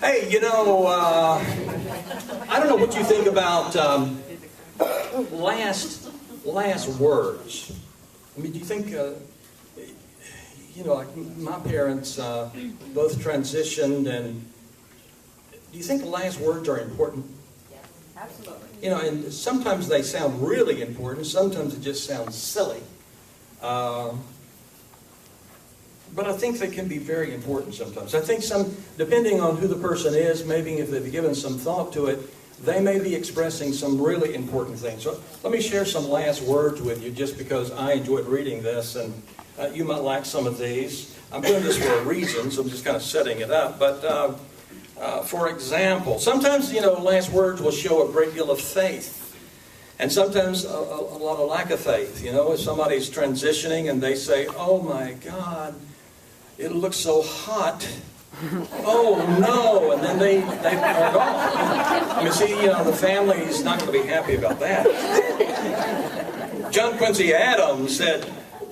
Hey, I don't know what you think about last words. I mean, do you think, like my parents both transitioned, and do you think last words are important? Yes, absolutely. And sometimes they sound really important, sometimes it just sounds silly. But I think they can be very important sometimes. I think depending on who the person is, maybe if they've given some thought to it, they may be expressing some really important things. So let me share some last words with you just because I enjoyed reading this, and you might like some of these. I'm doing this for a reason, so I'm just kind of setting it up. But for example, sometimes, last words will show a great deal of faith. And sometimes a lot of lack of faith. If somebody's transitioning and they say, "Oh my God, it looks so hot. Oh no," and then they are gone. I mean, see, the family's not going to be happy about that. John Quincy Adams said,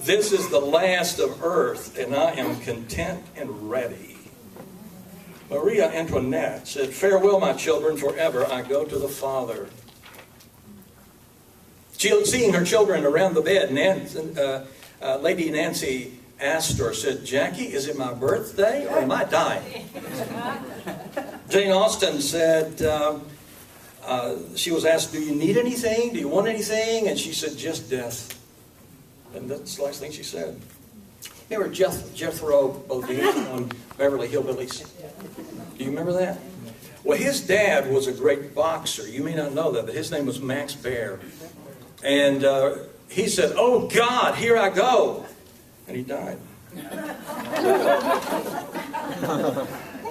"This is the last of earth, and I am content and ready." Maria Antoinette said, "Farewell, my children, forever I go to the Father." Seeing her children around the bed, Lady Nancy Astor said, "Jackie, is it my birthday or am I dying?" Jane Austen said, she was asked, "Do you need anything? Do you want anything?" And she said, "Just death." And that's the last thing she said. Remember Jethro Bodine on Beverly Hillbillies? Do you remember that? Well, his dad was a great boxer. You may not know that, but his name was Max Baer. And he said, "Oh God, here I go." And he died.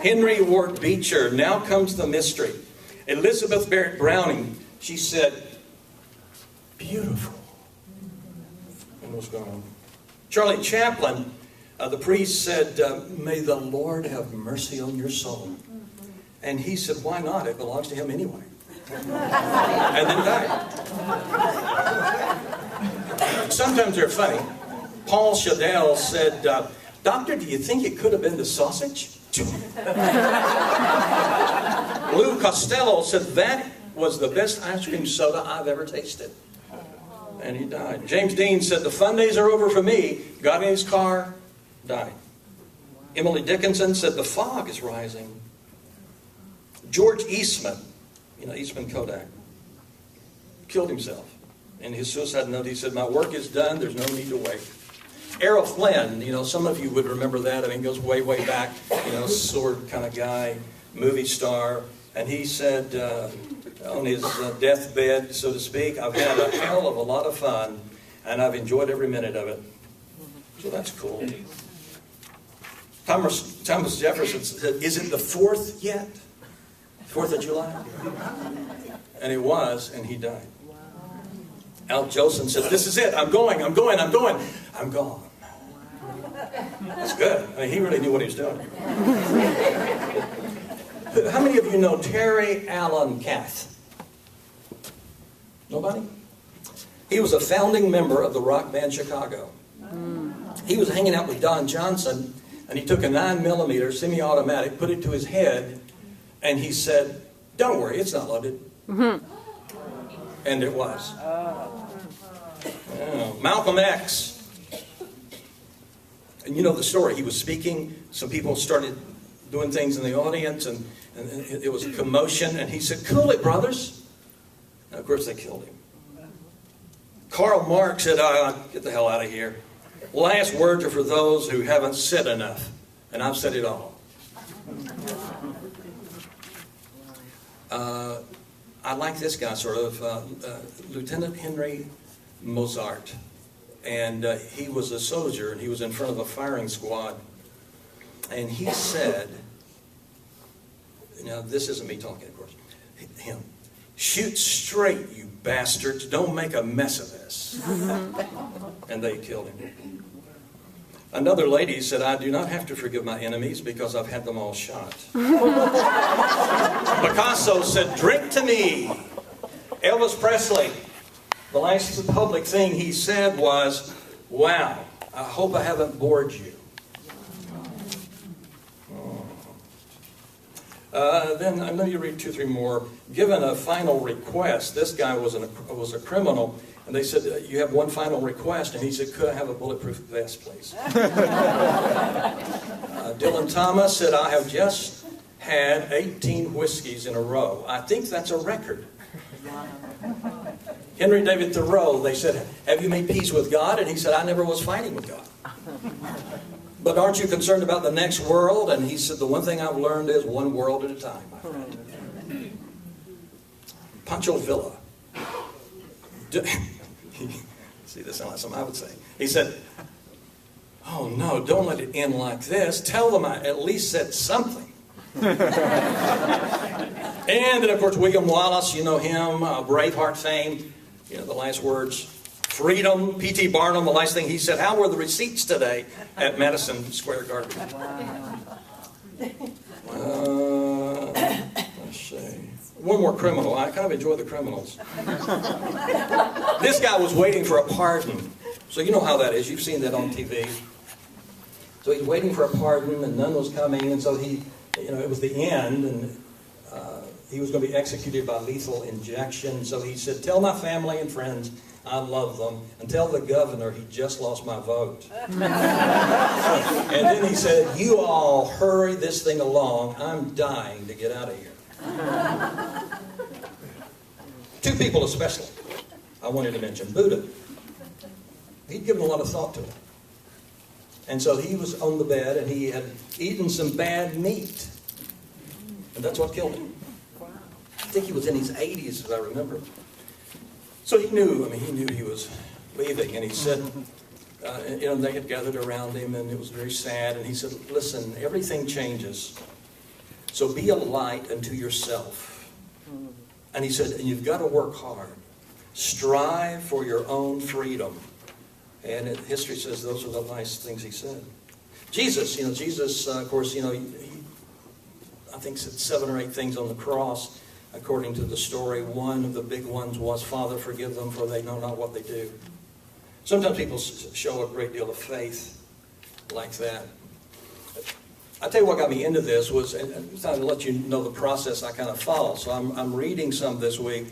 Henry Ward Beecher, "Now comes the mystery." Elizabeth Barrett Browning, she said, "Beautiful," and was gone. Charlie Chaplin, the priest said, "May the Lord have mercy on your soul." And he said, "Why not? It belongs to him anyway." And then died. Sometimes they're funny. Paul Shadell said, "Doctor, do you think it could have been the sausage?" Lou Costello said, "That was the best ice cream soda I've ever tasted." And he died. James Dean said, "The fun days are over for me." Got in his car, died. Emily Dickinson said, "The fog is rising." George Eastman, Eastman Kodak, killed himself. In his suicide note, he said, "My work is done. There's no need to wait." Errol Flynn, some of you would remember that. I mean, it goes way, way back. Sword kind of guy, movie star. And he said on his deathbed, so to speak, "I've had a hell of a lot of fun, and I've enjoyed every minute of it." So that's cool. Thomas Jefferson said, "Is it the 4th yet? 4th of July?" And it was, and he died. Al Jolson said, "This is it. I'm going. I'm gone." That's good. I mean, he really knew what he was doing. How many of you know Terry Allen Cath? Nobody? He was a founding member of the rock band Chicago. He was hanging out with Don Johnson, and he took a 9mm semi-automatic, put it to his head, and he said, "Don't worry, it's not loaded." And it was. Oh. Malcolm X. And you know the story. He was speaking. Some people started doing things in the audience, and it was a commotion. And he said, "Cool it, brothers." And of course, they killed him. Karl Marx said, "Get the hell out of here. Last words are for those who haven't said enough. And I've said it all." I like this guy, sort of, Lieutenant Henry Mozart. And he was a soldier, and he was in front of a firing squad. And he said, this isn't me talking, of course, him, "Shoot straight, you bastards. Don't make a mess of this." And they killed him. Another lady said, "I do not have to forgive my enemies because I've had them all shot." Picasso said, "Drink to me." Elvis Presley, the last public thing he said was, "Wow, I hope I haven't bored you." Then let me read 2, 3 more. Given a final request, this guy was a criminal, and they said, you have one final request, and he said, could I have a bulletproof vest, please? Dylan Thomas said, I have just had 18 whiskeys in a row. I think that's a record. Henry David Thoreau, they said, have you made peace with God? And he said, I never was fighting with God. But aren't you concerned about the next world? And he said, the one thing I've learned is one world at a time, my friend. Pancho Villa. See, this sounds like something I would say. He said, oh no, don't let it end like this. Tell them I at least said something. And then, of course, William Wallace, you know him, Braveheart fame. You know, the last words, freedom. P.T. Barnum, the last thing he said, how were the receipts today at Madison Square Garden? Let's see. One more criminal. I kind of enjoy the criminals. This guy was waiting for a pardon. So you know how that is. You've seen that on TV. So he's waiting for a pardon, and none was coming, and so he, you know, it was the end, and he was going to be executed by lethal injection. So he said, tell my family and friends I love them, and tell the governor he just lost my vote. And then he said, you all hurry this thing along. I'm dying to get out of here. 2 people especially I wanted to mention. Buddha. He'd given a lot of thought to it. And so he was on the bed, and he had eaten some bad meat. And that's what killed him. I think he was in his 80s, as I remember. So he knew he was leaving. And he said, you know, they had gathered around him, and it was very sad. And he said, listen, everything changes. So be a light unto yourself. And he said, and you've got to work hard. Strive for your own freedom. And history says those are the last things he said. Jesus, of course, he I think said 7 or 8 things on the cross, according to the story. One of the big ones was, Father, forgive them, for they know not what they do. Sometimes people show a great deal of faith like that. I'll tell you what got me into this was, and to let you know the process I kind of follow. So I'm reading some this week.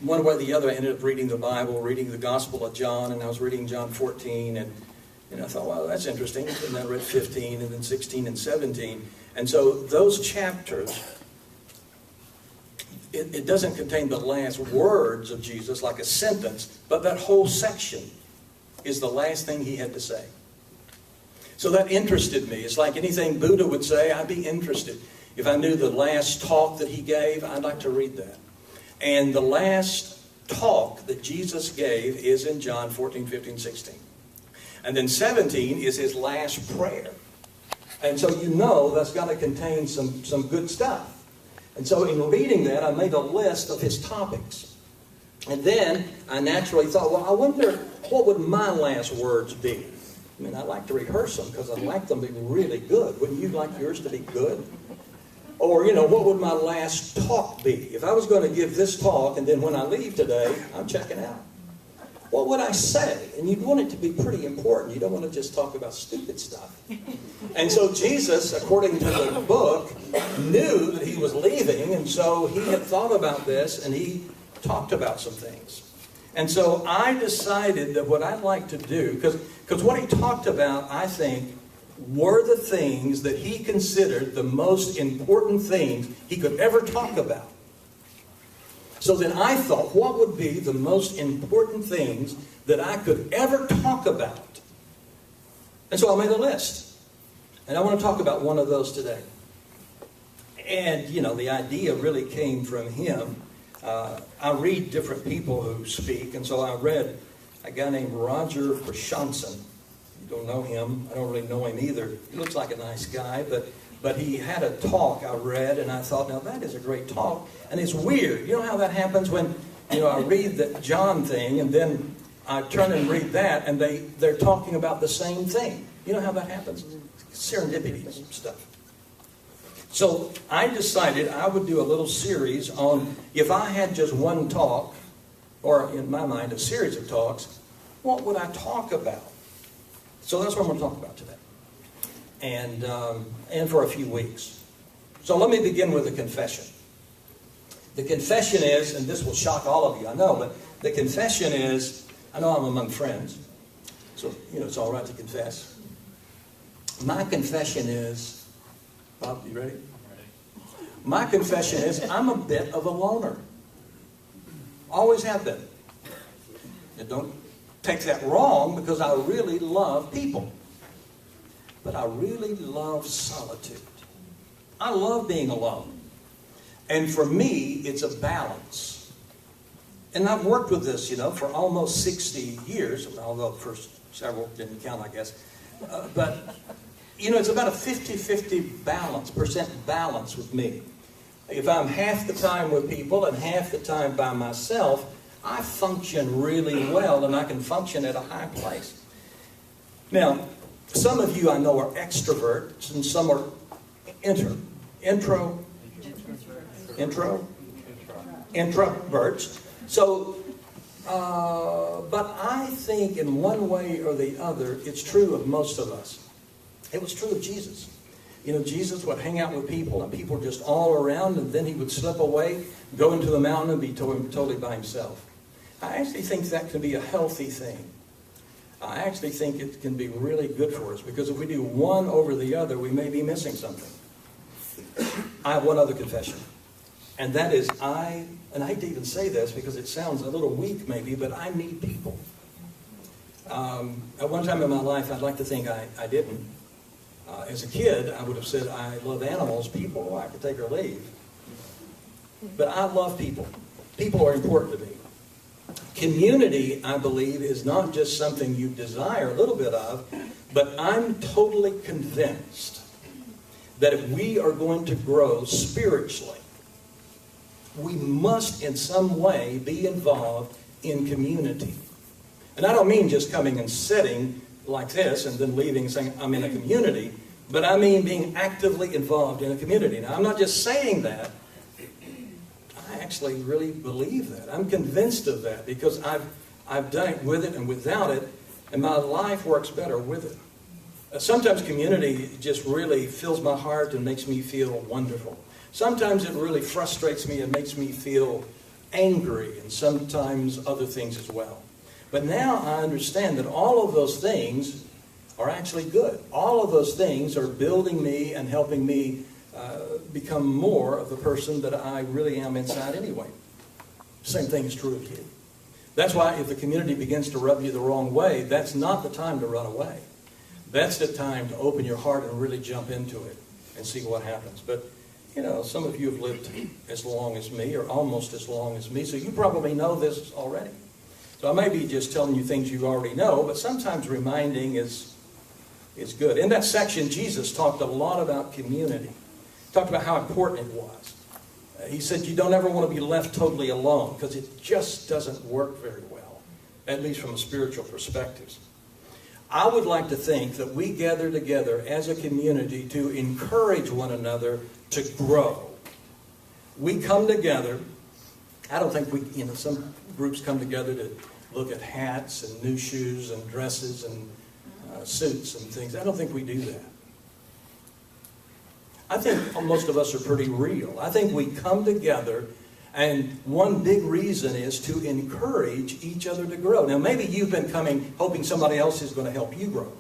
One way or the other, I ended up reading the Bible, reading the Gospel of John, and I was reading John 14, and I thought, wow, that's interesting. And I read 15, and then 16 and 17. And so those chapters, it doesn't contain the last words of Jesus, like a sentence, but that whole section is the last thing he had to say. So that interested me. It's like anything Buddha would say, I'd be interested. If I knew the last talk that he gave, I'd like to read that. And the last talk that Jesus gave is in John 14, 15, 16. And then 17 is his last prayer. And so you know that's got to contain some good stuff. And so in reading that, I made a list of his topics. And then I naturally thought, well, I wonder what would my last words be? I mean, I like to rehearse them because I like them to be really good. Wouldn't you like yours to be good? Or, what would my last talk be? If I was going to give this talk and then when I leave today, I'm checking out. What would I say? And you'd want it to be pretty important. You don't want to just talk about stupid stuff. And so Jesus, according to the book, knew that he was leaving, and so he had thought about this, and he talked about some things. And so I decided that what I'd like to do, because what he talked about, I think, were the things that he considered the most important things he could ever talk about. So then I thought, what would be the most important things that I could ever talk about? And so I made a list. And I want to talk about one of those today. And, the idea really came from him. I read different people who speak, and so I read a guy named Roger Prashanson. You don't know him. I don't really know him either. He looks like a nice guy, but he had a talk I read, and I thought, now that is a great talk. And it's weird. You know how that happens when, I read that John thing, and then I turn and read that, and they're talking about the same thing. You know how that happens? Serendipity stuff. So I decided I would do a little series on, if I had just one talk, or in my mind, a series of talks, what would I talk about? So that's what I'm going to talk about today. And for a few weeks. So let me begin with a confession. The confession is, and this will shock all of you, I know, but the confession is, I know I'm among friends, so, it's all right to confess. My confession is, Bob, you ready? My confession is I'm a bit of a loner. Always have been. And don't take that wrong, because I really love people. But I really love solitude. I love being alone. And for me, it's a balance. And I've worked with this, for almost 60 years, although the first several didn't count, I guess. But, it's about a 50-50 balance with me. If I'm half the time with people and half the time by myself, I function really well, and I can function at a high place. Now, some of you I know are extroverts, and some are introverts. So, but I think in one way or the other, it's true of most of us. It was true of Jesus. Jesus would hang out with people, and people just all around, and then he would slip away, go into the mountain, and be totally by himself. I actually think that can be a healthy thing. I actually think it can be really good for us, because if we do one over the other, we may be missing something. I have one other confession, and that is and I hate to even say this because it sounds a little weak maybe, but I need people. At one time in my life, I'd like to think I didn't. As a kid, I would have said, I love animals, people, I could take or leave. But I love people. People are important to me. Community, I believe, is not just something you desire a little bit of, but I'm totally convinced that if we are going to grow spiritually, we must in some way be involved in community. And I don't mean just coming and sitting like this and then leaving and saying, I'm in a community, but I mean being actively involved in a community. Now, I'm not just saying that. I actually really believe that. I'm convinced of that because I've done it with it and without it, and my life works better with it. Sometimes community just really fills my heart and makes me feel wonderful. Sometimes it really frustrates me and makes me feel angry, and sometimes other things as well. But now I understand that all of those things are actually good. All of those things are building me and helping me become more of the person that I really am inside anyway. Same thing is true of you. That's why if the community begins to rub you the wrong way, that's not the time to run away. That's the time to open your heart and really jump into it and see what happens. But, some of you have lived as long as me or almost as long as me, so you probably know this already. So I may be just telling you things you already know, but sometimes reminding is good. In that section, Jesus talked a lot about community. He talked about how important it was. He said you don't ever want to be left totally alone because it just doesn't work very well, at least from a spiritual perspective. I would like to think that we gather together as a community to encourage one another to grow. We come together. I don't think some groups come together to look at hats and new shoes and dresses and suits and things. I don't think we do that. I think most of us are pretty real. I think we come together, and one big reason is to encourage each other to grow. Now, maybe you've been coming hoping somebody else is going to help you grow,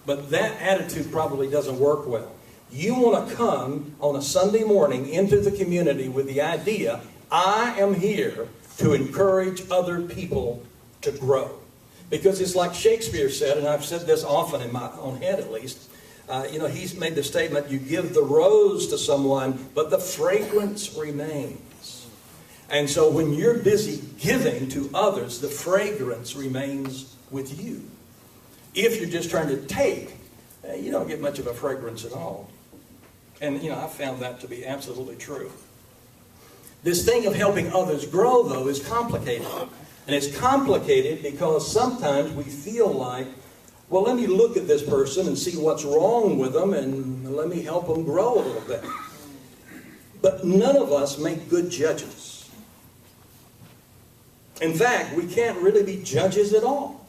but that attitude probably doesn't work well. You want to come on a Sunday morning into the community with the idea, I am here to encourage other people to grow. Because it's like Shakespeare said, and I've said this often in my own head at least, he's made the statement, you give the rose to someone, but the fragrance remains. And so when you're busy giving to others, the fragrance remains with you. If you're just trying to take, you don't get much of a fragrance at all. And, I found that to be absolutely true. This thing of helping others grow, though, is complicated. And it's complicated because sometimes we feel like, well, let me look at this person and see what's wrong with them and let me help them grow a little bit. But none of us make good judges. In fact, we can't really be judges at all.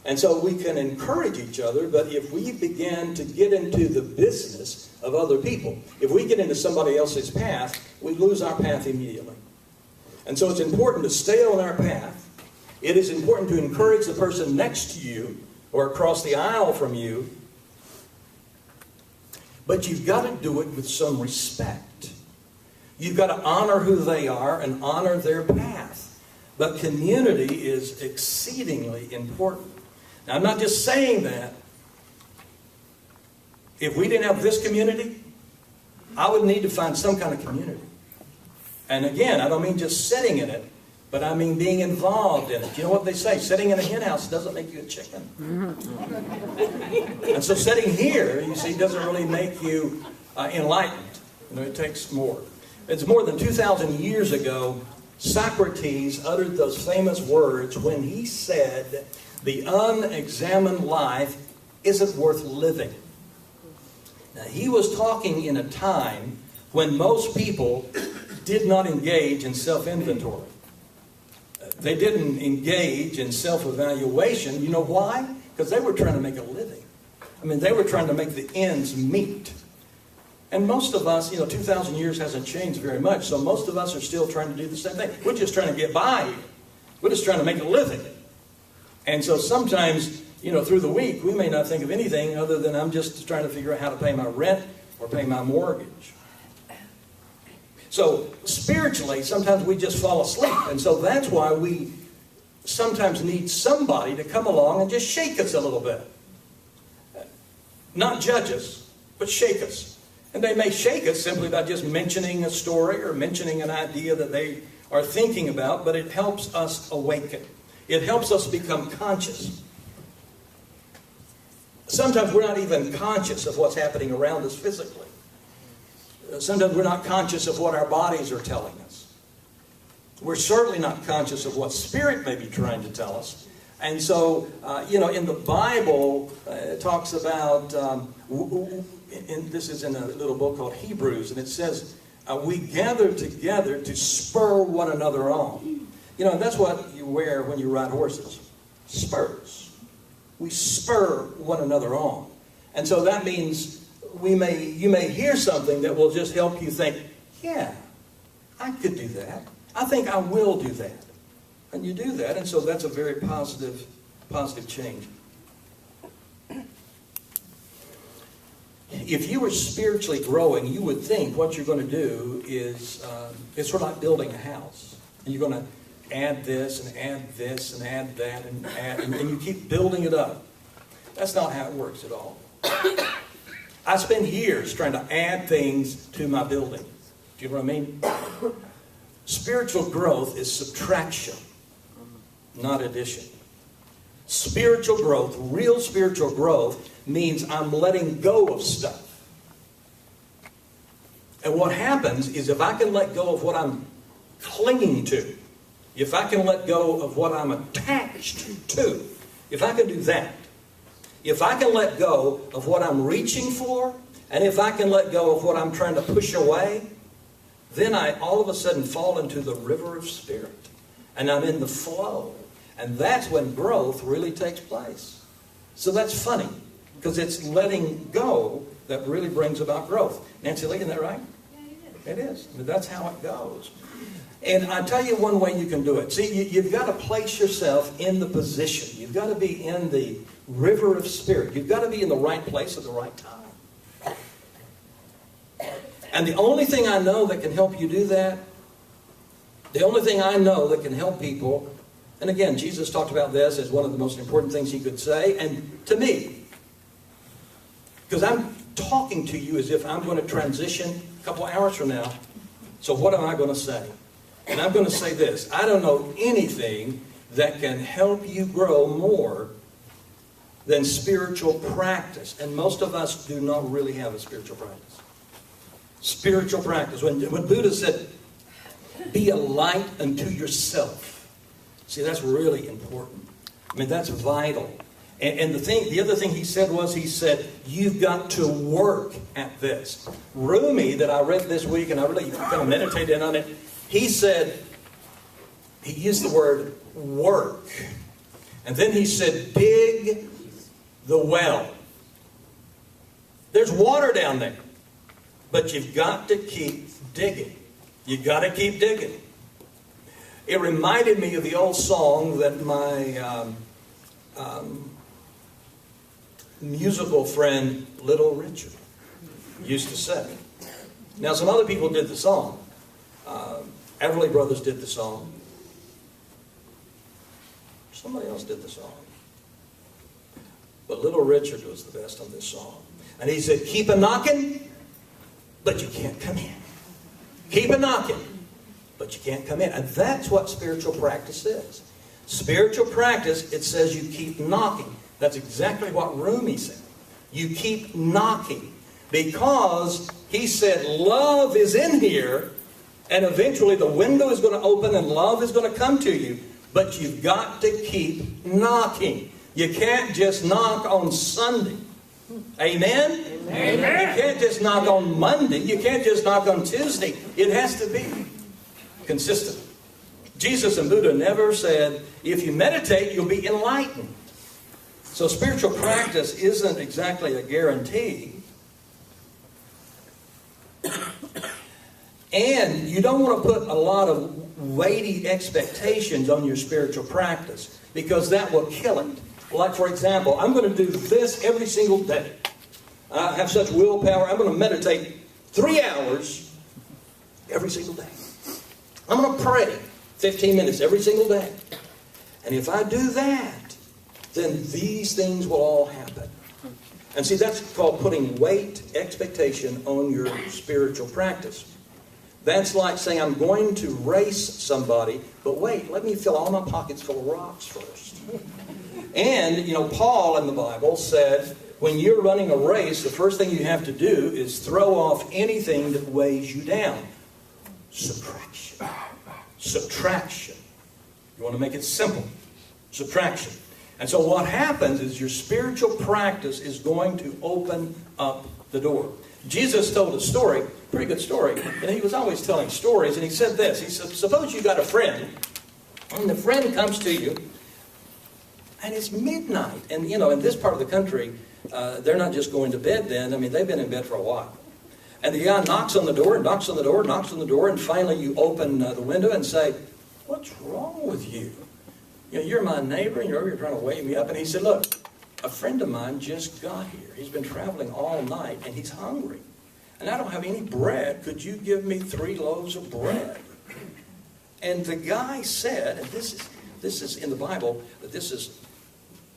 And so we can encourage each other, but if we begin to get into the business of other people, if we get into somebody else's path, we lose our path immediately. And so it's important to stay on our path. It is important to encourage the person next to you or across the aisle from you. But you've got to do it with some respect. You've got to honor who they are and honor their path. But community is exceedingly important. Now, I'm not just saying that. If we didn't have this community, I would need to find some kind of community. And again, I don't mean just sitting in it, but I mean being involved in it. You know what they say? Sitting in a hen house doesn't make you a chicken. And so sitting here, you see, doesn't really make you enlightened. You know, it takes more. It's more than 2,000 years ago, Socrates uttered those famous words when he said, "The unexamined life isn't worth living." Now, he was talking in a time when most people did not engage in self-inventory. They didn't engage in self-evaluation. You know why? Because they were trying to make a living. I mean, they were trying to make the ends meet. And most of us, 2,000 years hasn't changed very much, so most of us are still trying to do the same thing. We're just trying to get by here. We're just trying to make a living. And so sometimes, through the week, we may not think of anything other than I'm just trying to figure out how to pay my rent or pay my mortgage. So spiritually, sometimes we just fall asleep. And so that's why we sometimes need somebody to come along and just shake us a little bit. Not judge us, but shake us. And they may shake us simply by just mentioning a story or mentioning an idea that they are thinking about, but it helps us awaken. It helps us become conscious. Sometimes we're not even conscious of what's happening around us physically. Sometimes we're not conscious of what our bodies are telling us. We're certainly not conscious of what Spirit may be trying to tell us. And so, in the Bible, it talks about, this is in a little book called Hebrews, and it says, we gather together to spur one another on. And that's what you wear when you ride horses. Spurs. We spur one another on. And so that means you may hear something that will just help you think, yeah, I could do that. I think I will do that. And you do that, and so that's a very positive change. If you were spiritually growing, you would think what you're going to do is it's sort of like building a house. And you're going to add this and add this and add that and you keep building it up. That's not how it works at all. I spend years trying to add things to my building. Do you know what I mean? Spiritual growth is subtraction, not addition. Spiritual growth, real spiritual growth, means I'm letting go of stuff. And what happens is if I can let go of what I'm clinging to, if I can let go of what I'm attached to, if I can do that, if I can let go of what I'm reaching for, and if I can let go of what I'm trying to push away, then I all of a sudden fall into the river of Spirit. And I'm in the flow. And that's when growth really takes place. So that's funny, because it's letting go that really brings about growth. Nancy Lee, isn't that right? Yeah, it is. I mean, that's how it goes. And I tell you one way you can do it. See, you've got to place yourself in the position. You've got to be in the river of Spirit. You've got to be in the right place at the right time. And the only thing I know that can help you do that, the only thing I know that can help people, and again, Jesus talked about this as one of the most important things he could say, and to me, because I'm talking to you as if I'm going to transition a couple hours from now, so what am I going to say? And I'm going to say this: I don't know anything that can help you grow more than spiritual practice. And most of us do not really have a spiritual practice. Spiritual practice. When Buddha said, be a light unto yourself. See, that's really important. I mean, that's vital. And the other thing he said was, you've got to work at this. Rumi, that I read this week, and I really kind of meditated on it, he said, he used the word work. And then he said, dig the well. There's water down there. But you've got to keep digging. You've got to keep digging. It reminded me of the old song that my musical friend Little Richard used to sing. Now, some other people did the song. Everly Brothers did the song. Somebody else did the song. But Little Richard was the best on this song. And he said, keep a knocking, but you can't come in. Keep a knocking, but you can't come in. And that's what spiritual practice is. Spiritual practice, it says you keep knocking. That's exactly what Rumi said. You keep knocking. Because he said love is in here, and eventually the window is going to open and love is going to come to you. But you've got to keep knocking. You can't just knock on Sunday. Amen? Amen? You can't just knock on Monday. You can't just knock on Tuesday. It has to be consistent. Jesus and Buddha never said, if you meditate, you'll be enlightened. So spiritual practice isn't exactly a guarantee. And you don't want to put a lot of weighty expectations on your spiritual practice, because that will kill it. Like, for example, I'm going to do this every single day. I have such willpower. I'm going to meditate 3 hours every single day. I'm going to pray 15 minutes every single day. And if I do that, then these things will all happen. And see, that's called putting weight, expectation on your spiritual practice. That's like saying, I'm going to race somebody, but wait, let me fill all my pockets full of rocks first. And, Paul in the Bible said, when you're running a race, the first thing you have to do is throw off anything that weighs you down. Subtraction. Subtraction. You want to make it simple. Subtraction. And so what happens is your spiritual practice is going to open up the door. Jesus told a story, pretty good story, and he was always telling stories, and he said this. He said, suppose you got a friend, and the friend comes to you, and it's midnight. And, in this part of the country, they're not just going to bed then. I mean, they've been in bed for a while. And the guy knocks on the door, and knocks on the door, knocks on the door, and finally you open the window and say, what's wrong with you? You're my neighbor, and you're trying to wake me up. And he said, look, a friend of mine just got here. He's been traveling all night, and he's hungry. And I don't have any bread. Could you give me 3 loaves of bread? And the guy said, and this is in the Bible, but this is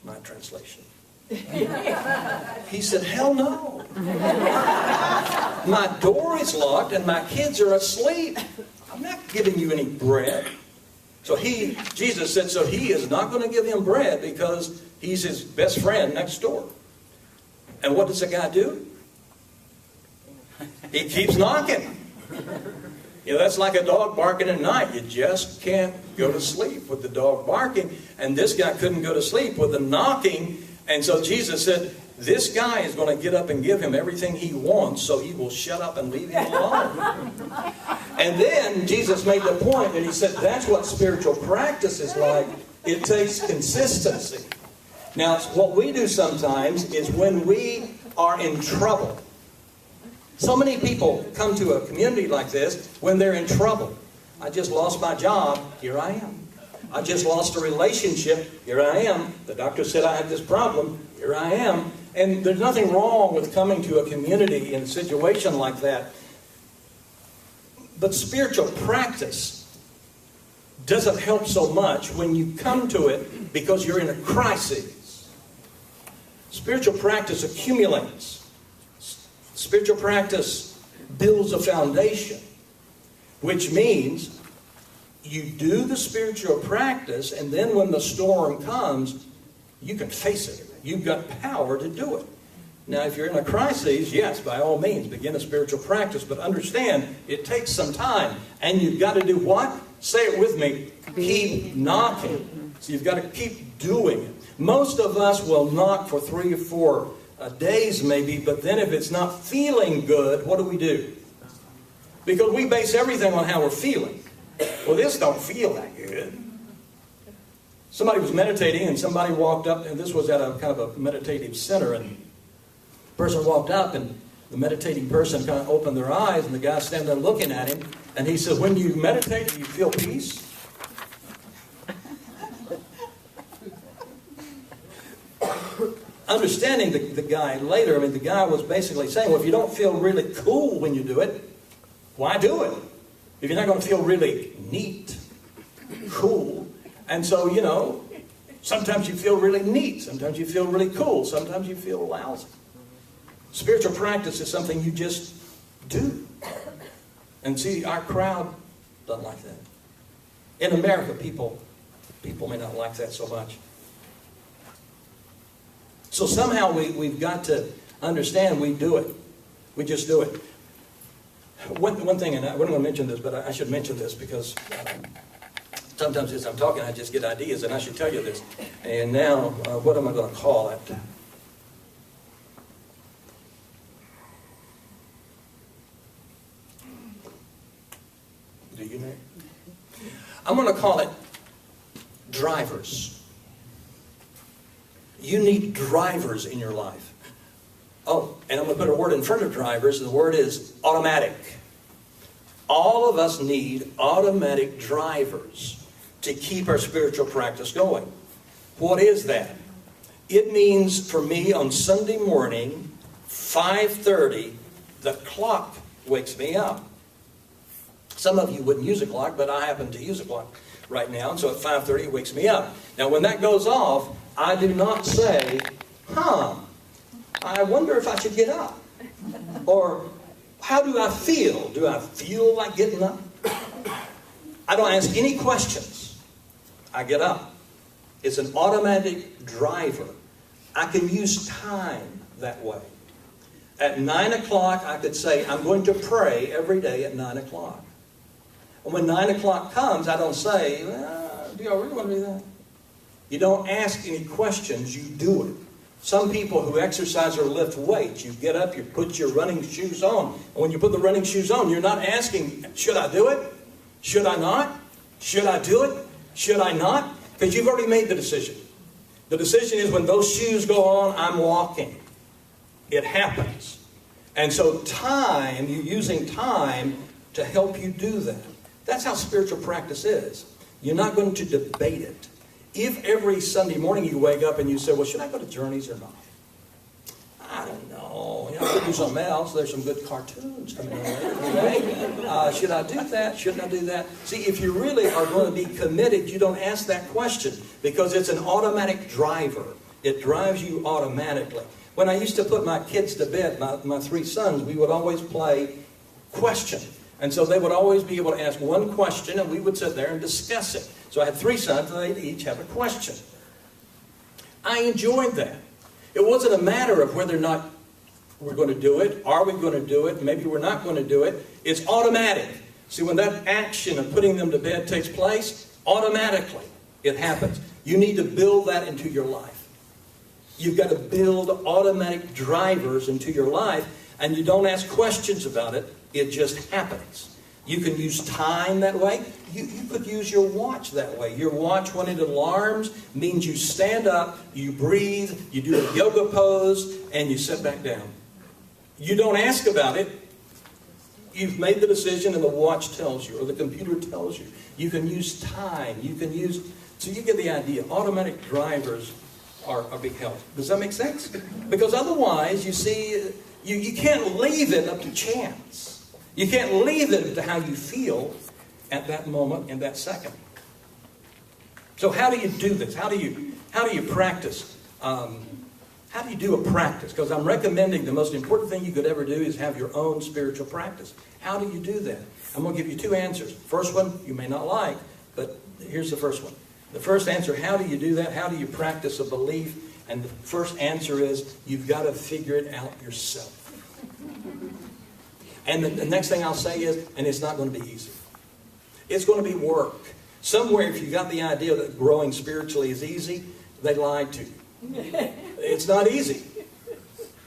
my translation. He said, hell no. My door is locked, and my kids are asleep. I'm not giving you any bread. So Jesus said, so he is not going to give him bread because he's his best friend next door. And what does the guy do? He keeps knocking. That's like a dog barking at night. You just can't go to sleep with the dog barking. And this guy couldn't go to sleep with the knocking. And so Jesus said, this guy is going to get up and give him everything he wants, so he will shut up and leave him alone. And then Jesus made the point, and he said, that's what spiritual practice is like. It takes consistency. Now, what we do sometimes is when we are in trouble. So many people come to a community like this when they're in trouble. I just lost my job. Here I am. I just lost a relationship. Here I am. The doctor said I had this problem. Here I am. And there's nothing wrong with coming to a community in a situation like that. But spiritual practice doesn't help so much when you come to it because you're in a crisis. Spiritual practice accumulates. Spiritual practice builds a foundation, which means you do the spiritual practice, and then when the storm comes, you can face it. You've got power to do it. Now, if you're in a crisis, yes, by all means, begin a spiritual practice. But understand, it takes some time. And you've got to do what? Say it with me. Keep knocking. So you've got to keep doing it. Most of us will knock for 3 or 4 days maybe, but then if it's not feeling good, what do? Because we base everything on how we're feeling. Well, this don't feel that good. Somebody was meditating, and somebody walked up, and this was at a kind of a meditative center, and the person walked up, and the meditating person kind of opened their eyes, and the guy standing there looking at him, and he said, when you meditate, do you feel peace? Understanding the guy later, I mean, the guy was basically saying, well, if you don't feel really cool when you do it, why do it? If you're not going to feel really neat, cool. And so, you know, sometimes you feel really neat. Sometimes you feel really cool. Sometimes you feel lousy. Spiritual practice is something you just do. And see, our crowd doesn't like that. In America, people may not like that so much. So somehow we've got to understand we do it. We just do it. One thing, and I wasn't going to mention this, but I should mention this because sometimes as I'm talking, I just get ideas, and I should tell you this. And now, what am I going to call it? Do you know? I'm going to call it drivers. You need drivers in your life. Oh, and I'm going to put a word in front of drivers. The word is automatic. All of us need automatic drivers to keep our spiritual practice going. What is that? It means for me on Sunday morning, 5:30, the clock wakes me up. Some of you wouldn't use a clock, but I happen to use a clock right now, and so at 5:30 it wakes me up. Now when that goes off, I do not say, I wonder if I should get up. Or, how do I feel? Do I feel like getting up? I don't ask any questions. I get up. It's an automatic driver. I can use time that way. At 9 o'clock, I could say, I'm going to pray every day at 9 o'clock. And when 9 o'clock comes, I don't say, do y'all really want to do that? You don't ask any questions, you do it. Some people who exercise or lift weights, you get up, you put your running shoes on. And when you put the running shoes on, you're not asking, should I do it? Should I not? Should I do it? Should I not? Because you've already made the decision. The decision is when those shoes go on, I'm walking. It happens. And so time, you're using time to help you do that. That's how spiritual practice is. You're not going to debate it. If every Sunday morning you wake up and you say, well, should I go to Journeys or not? I don't know. You know, I could do something else. There's some good cartoons coming in there today. Should I do that? Shouldn't I do that? See, if you really are going to be committed, you don't ask that question because it's an automatic driver. It drives you automatically. When I used to put my kids to bed, my three sons, we would always play question. And so they would always be able to ask one question, and we would sit there and discuss it. So I had three sons, and they'd each have a question. I enjoyed that. It wasn't a matter of whether or not we're going to do it. Are we going to do it? Maybe we're not going to do it. It's automatic. See, when that action of putting them to bed takes place, automatically it happens. You need to build that into your life. You've got to build automatic drivers into your life, and you don't ask questions about it. It just happens. You can use time that way. You could use your watch that way. Your watch, when it alarms, means you stand up, you breathe, you do a yoga pose, and you sit back down. You don't ask about it. You've made the decision and the watch tells you, or the computer tells you. You can use time. So you get the idea. Automatic drivers are a big help. Does that make sense? Because otherwise, you see, you can't leave it up to chance. You can't leave it to how you feel at that moment, in that second. So how do you do this? How do you practice? How do you do a practice? Because I'm recommending the most important thing you could ever do is have your own spiritual practice. How do you do that? I'm going to give you two answers. First one you may not like, but here's the first one. The first answer, how do you do that? How do you practice a belief? And the first answer is, you've got to figure it out yourself. And the next thing I'll say is, and it's not going to be easy. It's going to be work. Somewhere, if you got the idea that growing spiritually is easy, they lied to you. It's not easy.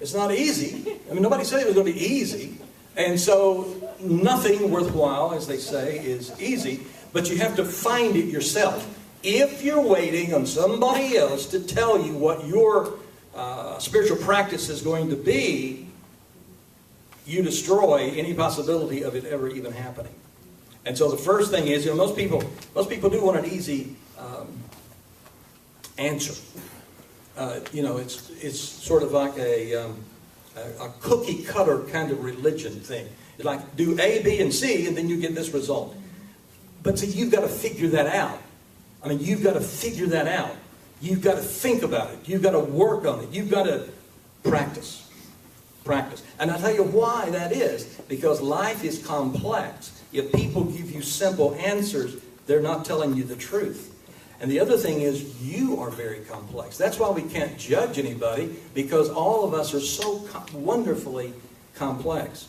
It's not easy. I mean, nobody said it was going to be easy. And so, nothing worthwhile, as they say, is easy. But you have to find it yourself. If you're waiting on somebody else to tell you what your spiritual practice is going to be, you destroy any possibility of it ever even happening. And so the first thing is, most people do want an easy answer. It's sort of like a cookie cutter kind of religion thing. It's like do A, B, and C, and then you get this result. But see, you've got to figure that out. I mean, you've got to figure that out. You've got to think about it. You've got to work on it. You've got to practice. Practice. And I'll tell you why that is. Because life is complex. If people give you simple answers, they're not telling you the truth. And the other thing is, you are very complex. That's why we can't judge anybody, because all of us are so wonderfully complex.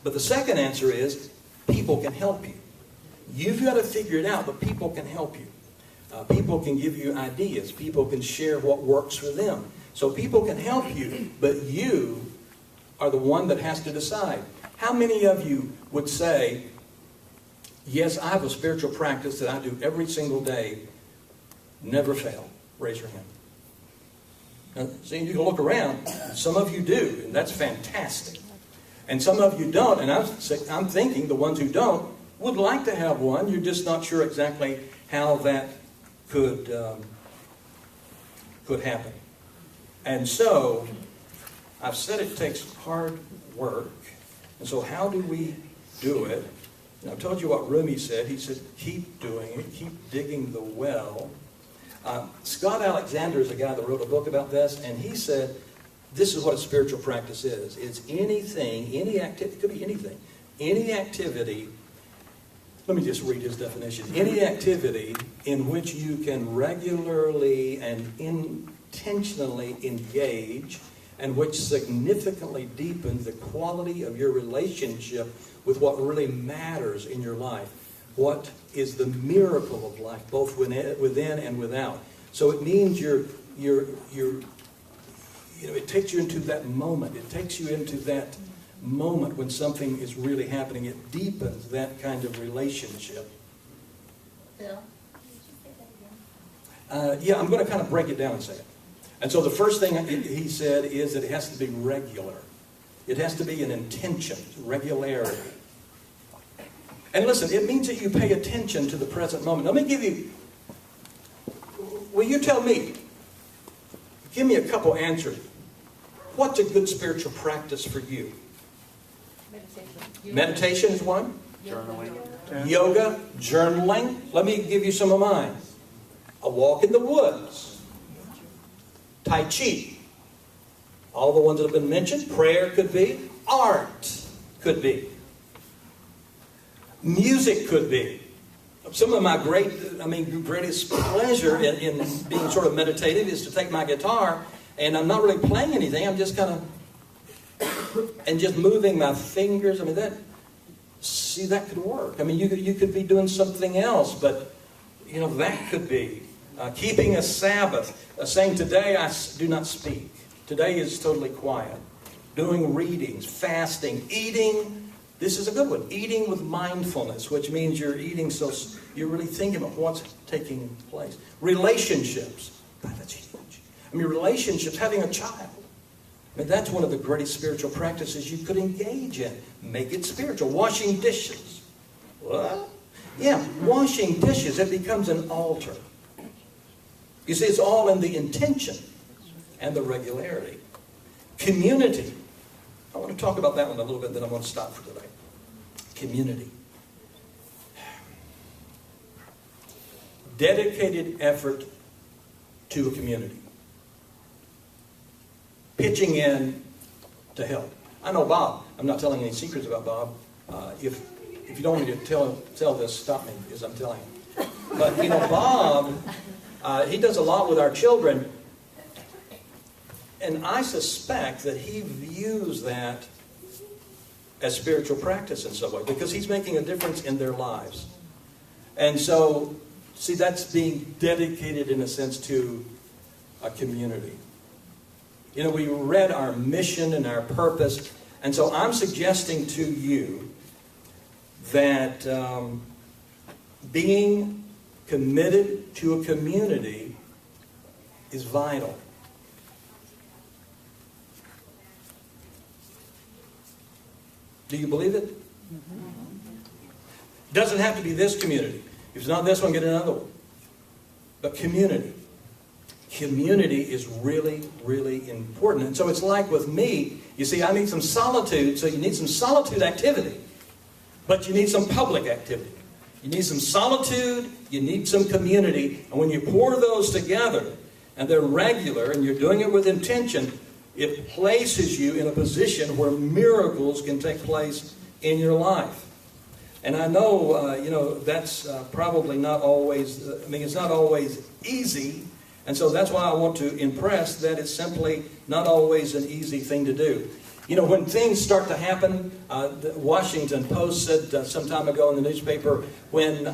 But the second answer is, people can help you. You've got to figure it out, but people can help you. People can give you ideas. People can share what works for them. So people can help you, but you are the one that has to decide. How many of you would say, yes, I have a spiritual practice that I do every single day, never fail? Raise your hand. Now, see, you can look around. Some of you do, and that's fantastic. And some of you don't, and I'm thinking the ones who don't would like to have one. You're just not sure exactly how that could happen. And so, I've said it takes hard work. And so how do we do it? And I've told you what Rumi said. He said, keep doing it. Keep digging the well. Scott Alexander is a guy that wrote a book about this, and he said, this is what a spiritual practice is. It's anything, any activity, it could be anything. Any activity, let me just read his definition. Any activity in which you can regularly and intentionally engage, and which significantly deepens the quality of your relationship with what really matters in your life. What is the miracle of life, both within and without. So it means it takes you into that moment. It takes you into that moment when something is really happening. It deepens that kind of relationship. Bill? Yeah, I'm going to kind of break it down and say it. And so the first thing he said is that it has to be regular. It has to be an intention, regularity. And listen, it means that you pay attention to the present moment. Let me give you, will you tell me, give me a couple answers. What's a good spiritual practice for you? Meditation. Meditation is one. Journaling. Yoga, journaling. Let me give you some of mine. A walk in the woods. Tai Chi. All the ones that have been mentioned. Prayer could be. Art could be. Music could be. Some of my greatest pleasure in being sort of meditative is to take my guitar, and I'm not really playing anything. I'm just kind of, and just moving my fingers. I mean, that could work. I mean, you could be doing something else, but, that could be. Keeping a Sabbath. Saying, today I do not speak. Today is totally quiet. Doing readings, fasting, eating. This is a good one. Eating with mindfulness, which means you're eating so you're really thinking about what's taking place. Relationships. God, that's huge. I mean, relationships, having a child. I mean, that's one of the greatest spiritual practices you could engage in. Make it spiritual. Washing dishes. What? Yeah, washing dishes. It becomes an altar. You see, it's all in the intention and the regularity. Community. I want to talk about that one a little bit, then I'm going to stop for today. Community. Dedicated effort to a community. Pitching in to help. I know Bob. I'm not telling any secrets about Bob. If you don't want me to tell this, stop me, as I'm telling you. But, Bob, he does a lot with our children. And I suspect that he views that as spiritual practice in some way, because he's making a difference in their lives. And so, see, that's being dedicated in a sense to a community. We read our mission and our purpose, and so I'm suggesting to you that being committed to a community is vital. Do you believe it? Doesn't have to be this community. If it's not this one, get another one. But community. Community is really, really important. And so it's like with me, you see, I need some solitude, so you need some solitude activity. But you need some public activity. You need some solitude, you need some community. And when you pour those together, and they're regular, and you're doing it with intention, it places you in a position where miracles can take place in your life. And I know, that's probably not always, it's not always easy. And so that's why I want to impress that it's simply not always an easy thing to do. You know, when things start to happen, the Washington Post said some time ago in the newspaper, when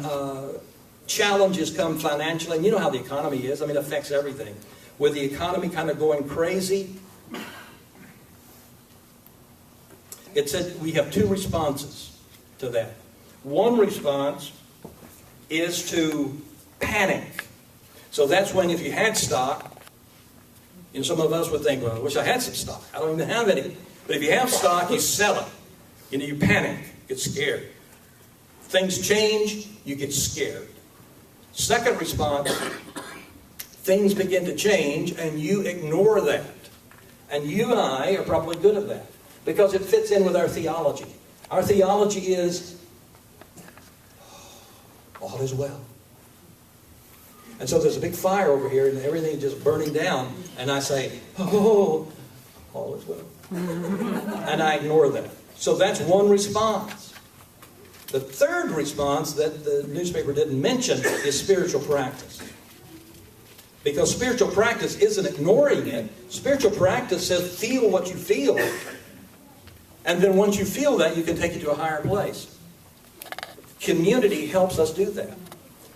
challenges come financially, and you know how the economy is, it affects everything. With the economy kind of going crazy, it said we have two responses to that. One response is to panic. So that's when, if you had stock, some of us would think, well, I wish I had some stock. I don't even have any. But if you have stock, you sell it. You panic, get scared. Things change, you get scared. Second response, things begin to change and you ignore that. And you and I are probably good at that because it fits in with our theology. Our theology is, all is well. And so there's a big fire over here and everything is just burning down. And I say, oh, all is well. And I ignore that. So that's one response. The third response that the newspaper didn't mention is spiritual practice. Because spiritual practice isn't ignoring it. Spiritual practice says feel what you feel. And then once you feel that, you can take it to a higher place. Community helps us do that.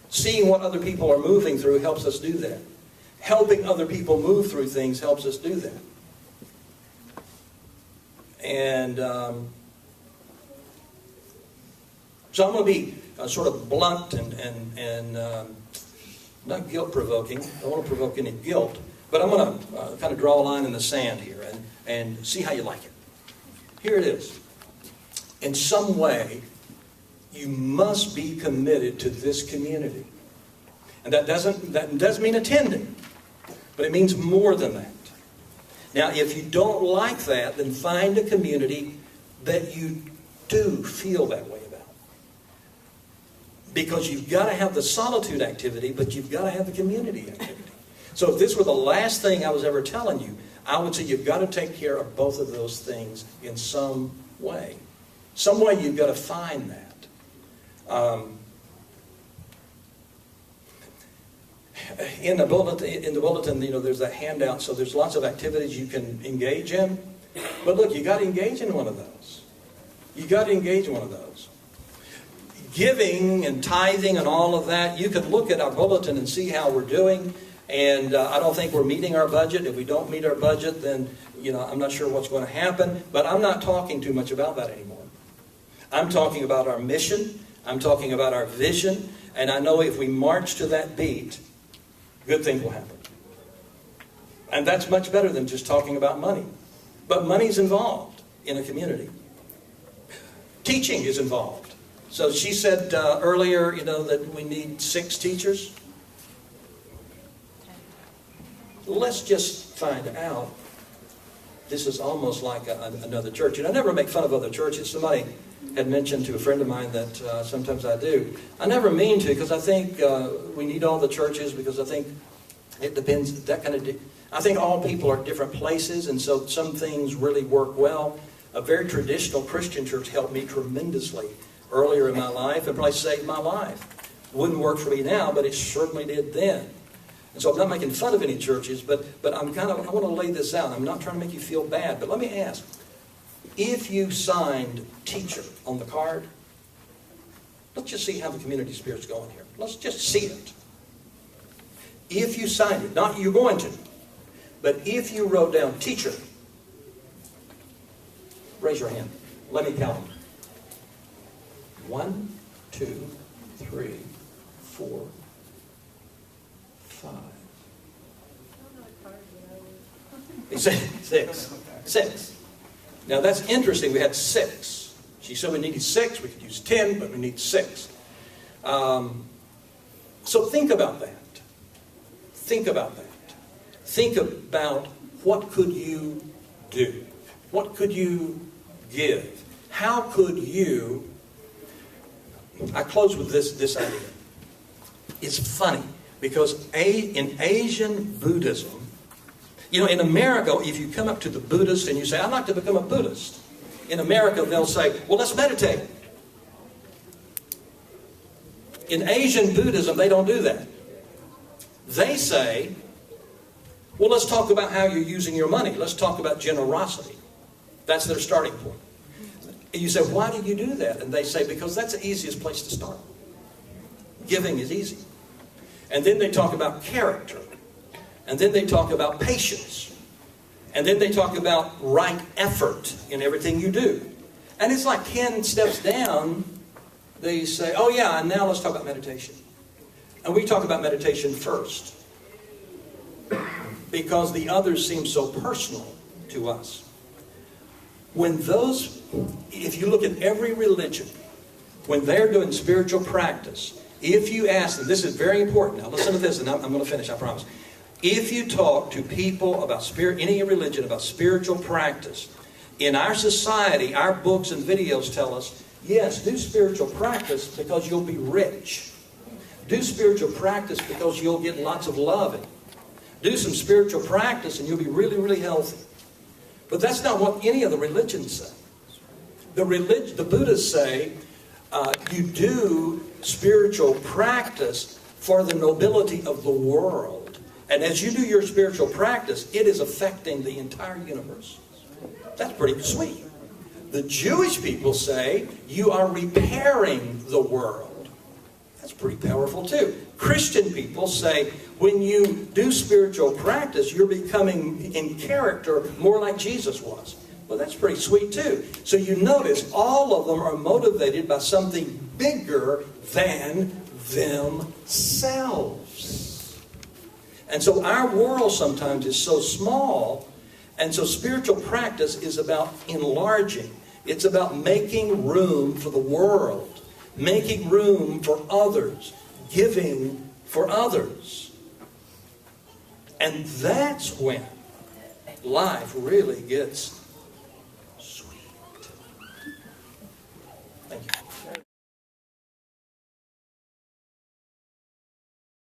Seeing what other people are moving through helps us do that. Helping other people move through things helps us do that. And so I'm going to be sort of blunt and not guilt-provoking. I don't want to provoke any guilt. But I'm going to kind of draw a line in the sand here and see how you like it. Here it is. In some way, you must be committed to this community. And that doesn't mean attending, but it means more than that. Now, if you don't like that, then find a community that you do feel that way about. Because you've got to have the solitude activity, but you've got to have the community activity. So if this were the last thing I was ever telling you, I would say you've got to take care of both of those things in some way. Some way you've got to find that. In the bulletin, there's a handout, so there's lots of activities you can engage in. But look, you got to engage in one of those. You got to engage in one of those. Giving and tithing and all of that, you can look at our bulletin and see how we're doing. And I don't think we're meeting our budget. If we don't meet our budget, then I'm not sure what's going to happen. But I'm not talking too much about that anymore. I'm talking about our mission. I'm talking about our vision. And I know if we march to that beat, good things will happen. And that's much better than just talking about money. But money's involved in a community. Teaching is involved. So she said earlier, that we need 6 teachers. Let's just find out. This is almost like another church. And I never make fun of other churches. Somebody had mentioned to a friend of mine that sometimes I do. I never mean to, because I think we need all the churches, because I think it depends, I think all people are at different places, and so some things really work well. A very traditional Christian church helped me tremendously earlier in my life, and probably saved my life. Wouldn't work for me now, but it certainly did then. And so I'm not making fun of any churches, but I want to lay this out. I'm not trying to make you feel bad, but let me ask. If you signed teacher on the card, let's just see how the community spirit's going here. Let's just see it. If you signed it, not you're going to, but if you wrote down teacher, raise your hand. Let me count them. 1, 2, 3, 4, 5. He said 6. 6. Now that's interesting. We had 6. She said we needed 6. We could use 10, but we need 6. So think about that. Think about that. Think about what could you do? What could you give? How could you... I close with this idea. It's funny because in Asian Buddhism, you know, in America, if you come up to the Buddhist and you say, I'd like to become a Buddhist, in America they'll say, well, let's meditate. In Asian Buddhism, they don't do that. They say, well, let's talk about how you're using your money. Let's talk about generosity. That's their starting point. And you say, why do you do that? And they say, because that's the easiest place to start. Giving is easy. And then they talk about character. And then they talk about patience. And then they talk about right effort in everything you do. And it's like 10 steps down, they say, oh yeah, and now let's talk about meditation. And we talk about meditation first. Because the others seem so personal to us. If you look at every religion, when they're doing spiritual practice, if you ask them, this is very important, now listen to this and I'm going to finish, I promise. If you talk to people about any religion, about spiritual practice, in our society, our books and videos tell us, yes, do spiritual practice because you'll be rich. Do spiritual practice because you'll get lots of loving. Do some spiritual practice and you'll be really, really healthy. But that's not what any of the religions say. The Buddhists say you do spiritual practice for the nobility of the world. And as you do your spiritual practice, it is affecting the entire universe. That's pretty sweet. The Jewish people say you are repairing the world. That's pretty powerful too. Christian people say when you do spiritual practice, you're becoming in character more like Jesus was. Well, that's pretty sweet too. So you notice all of them are motivated by something bigger than themselves. And so our world sometimes is so small, and so spiritual practice is about enlarging. It's about making room for the world, making room for others, giving for others. And that's when life really gets